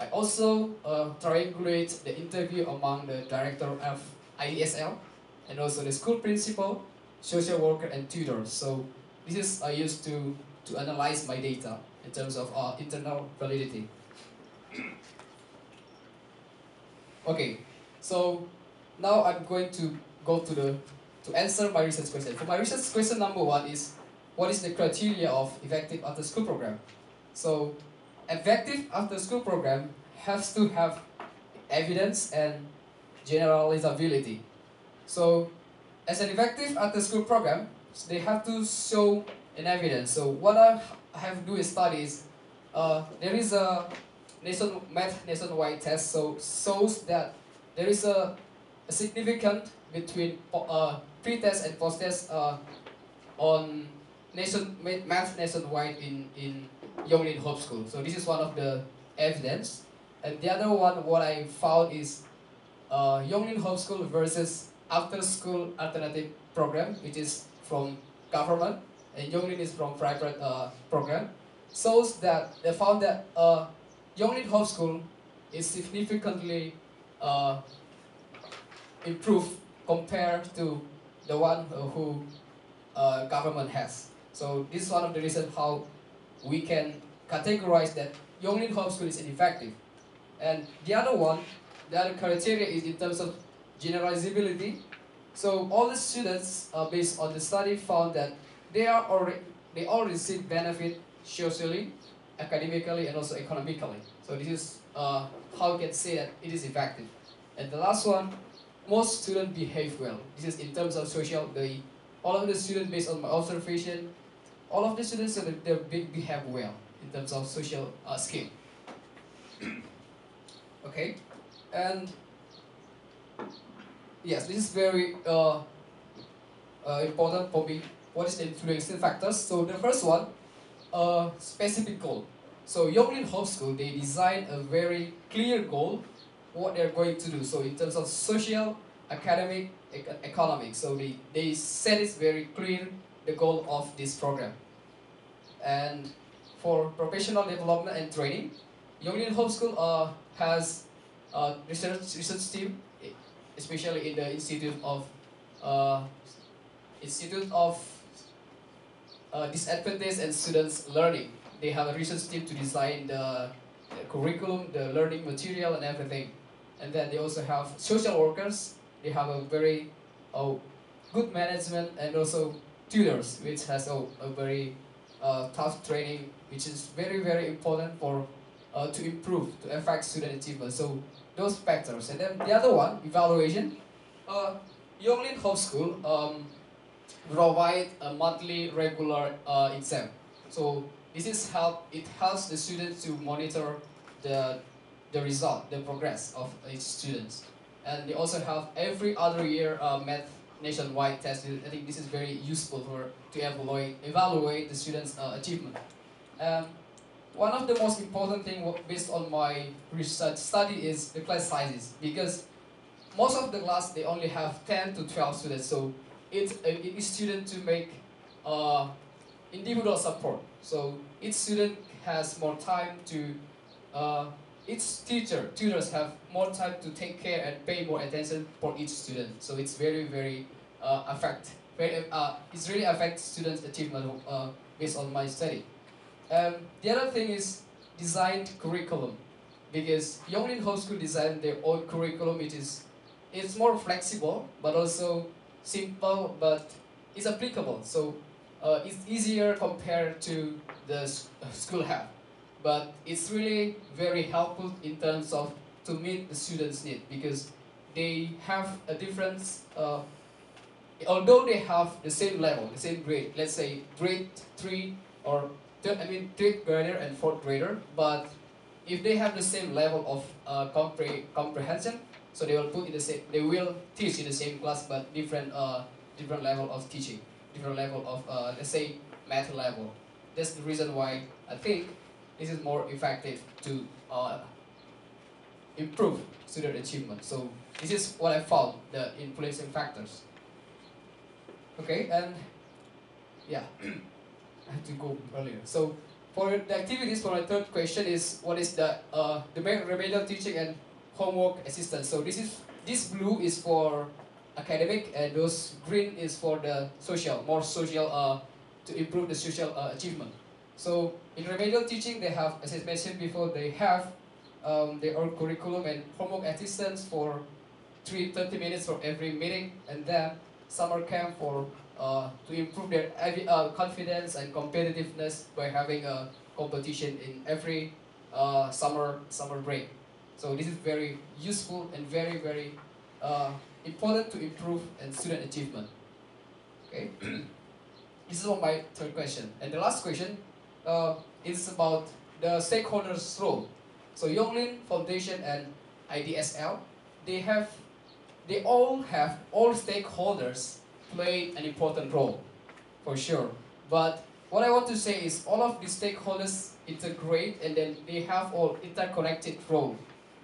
I also triangulate the interview among the director of IESL and also the school principal, social worker, and tutors. So this is used to analyze my data in terms of internal validity. Okay, so now I'm going to go to answer my research question. For my research question number one is, what is the criteria of effective after-school program? So, effective after-school program has to have evidence and generalizability. So, as an effective after-school program, they have to show an evidence. So, what I have to do is studies. There is a nationwide test, so shows that there is a significant between pre-test and post-test on math nationwide in Yonglin Hope School. So this is one of the evidence. And the other one, what I found is Yonglin Hope School versus after-school alternative program, which is from government, and Yonglin is from private program. Shows that they found that Yonglin Hope School is significantly improved compared to the one who government has. So this is one of the reasons how we can categorize that Yonglin Hope School is ineffective. And the other one, the other criteria is in terms of generalizability. So all the students, based on the study, found that they all receive benefit socially, academically, and also economically. So this is how we can say that it is effective. And the last one, most students behave well. This is in terms of social. All of the students, based on my observation, all of the students they behave well in terms of social skill. Okay, and yes, this is very important for me. What is the influencing factors? So the first one, specific goal. So Yonglin Hope School, they design a very clear goal, what they're going to do. So in terms of social, academic, economic, so they set it very clear, the goal of this program. And for professional development and training, Yonglin Hope School has a research team, especially in the uh, Institute of Disadvantaged and Students Learning. They have a research team to design the curriculum, the learning material, and everything. And then they also have social workers. They have a very good management and also tutors, which has a very tough training, which is very important for to improve, to affect student achievement. So those factors. And then the other one, evaluation. Yonglin Hope School provide a monthly regular exam. So this is it helps the students to monitor the result, the progress of each students. And they also have every other year math nationwide test. I think this is very useful to evaluate the students' achievement. One of the most important thing based on my research study is the class sizes, because most of the class they only have 10 to 12 students, so it's each student to make individual support. So each student has more time to each tutors have more time to take care and pay more attention for each student. So it's very it's really affects students' achievement based on my study. The other thing is designed curriculum, because Yonglin Hope School designed their own curriculum. It's more flexible, but also simple, but it's applicable. So it's easier compared to the school have. But it's really very helpful in terms of to meet the students' need, because they have a difference. Although they have the same level, the same grade, let's say grade 3 or third grader and fourth grader, but if they have the same level of comprehension, so they will teach in the same class, but different level of teaching, different level of let's say math level. That's the reason why I think this is more effective to improve student achievement. So this is what I found, the influencing factors. Okay, and yeah, I have to go earlier. So For the activities for my third question is what is the remedial teaching and homework assistance. So this blue is for academic and those green is for the social, more social to improve the social achievement. So in remedial teaching they have, as I mentioned before, they have their own curriculum and homework assistance for 30 minutes for every meeting, and then summer camp for to improve their confidence and competitiveness by having a competition in every summer break. So this is very useful and very important to improve and student achievement. Okay, this is my third question, and the last question is about the stakeholders' role. So Yonglin Foundation and IDSL, they have all stakeholders play an important role, for sure. But what I want to say is all of these stakeholders integrate and then they have all interconnected role.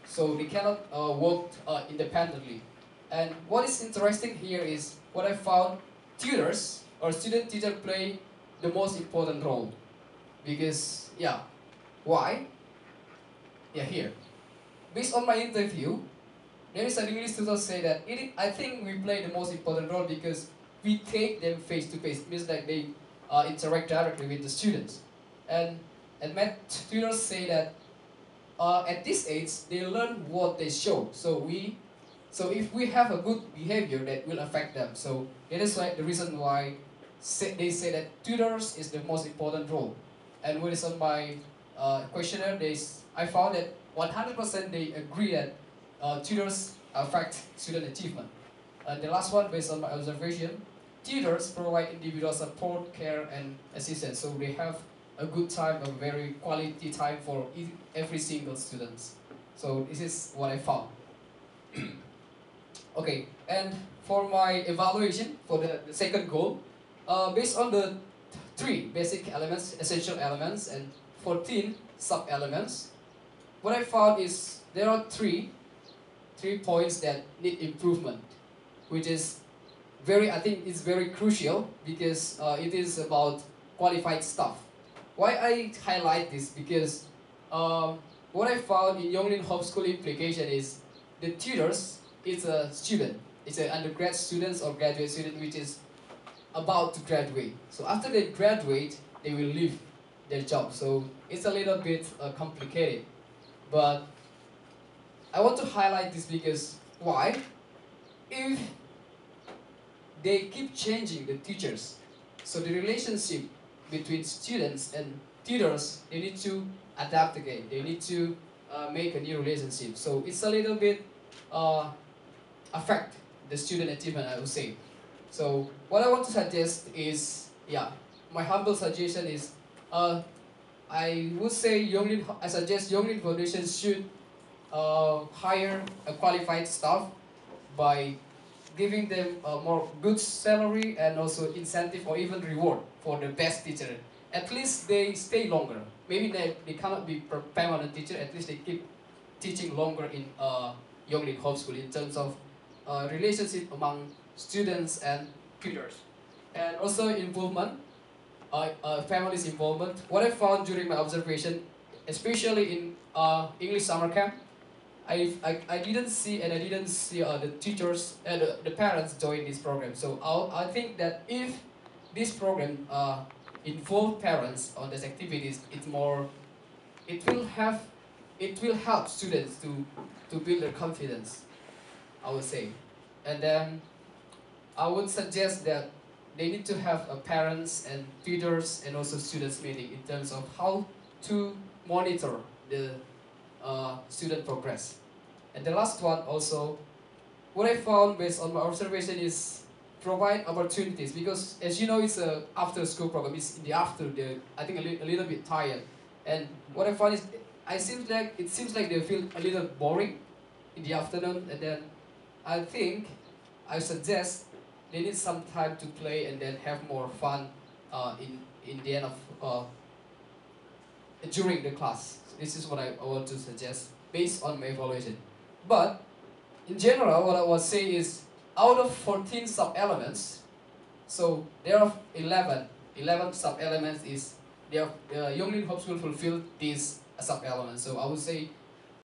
So they cannot work independently. And what is interesting here is what I found, tutors or student teacher play the most important role. Because, yeah, why? Yeah, here. Based on my interview, there is an English tutor say that I think we play the most important role because we take them face to face. Means like they interact directly with the students, and math tutors say that at this age they learn what they show. So if we have a good behavior, that will affect them. So that is why the reason why they say that tutors is the most important role. And when it's on my questionnaire, I found that 100% they agree that tutors affect student achievement. And the last one, based on my observation, tutors provide individual support, care, and assistance. So they have a good time, a very quality time for every single student. So this is what I found. Okay, and for my evaluation, for the second goal, based on the 3 basic elements, essential elements, and 14 sub-elements, what I found is there are three points that need improvement, which is I think it's very crucial because it is about qualified staff. Why I highlight this? Because what I found in Yonglin Homeschool implication is the tutors is a student. It's an undergrad student or graduate student which is about to graduate. So after they graduate, they will leave their job. So it's a little bit complicated. But I want to highlight this because why? If they keep changing the teachers, so the relationship between students and tutors, they need to adapt again. They need to make a new relationship. So it's a little bit affect the student achievement, I would say. So what I want to suggest is, yeah, my humble suggestion is, I would say I suggest Yonglin Foundation should hire a qualified staff by giving them a more good salary and also incentive or even reward for the best teacher. At least they stay longer. Maybe they cannot be permanent teacher, at least they keep teaching longer in Yonglin Homeschool in terms of relationship among students and tutors. And also involvement, family's involvement. What I found during my observation, especially in English summer camp, I didn't see the teachers and the parents join this program. So I think that if this program involve parents on these activities, it will help students to build their confidence, I would say. And then I would suggest that they need to have parents and tutors and also students meeting in terms of how to monitor the student progress. And the last one also, what I found based on my observation is provide opportunities, because as you know it's a after school program, it's in the afternoon, I think a little bit tired. And what I found is it seems like they feel a little boring in the afternoon, and then I suggest they need some time to play and then have more fun in the end of during the class. So this is what I want to suggest based on my evaluation. But in general, what I would say is out of 14 sub-elements, so there are 11 sub-elements is Yonglin Hope School fulfilled these sub elements. So I would say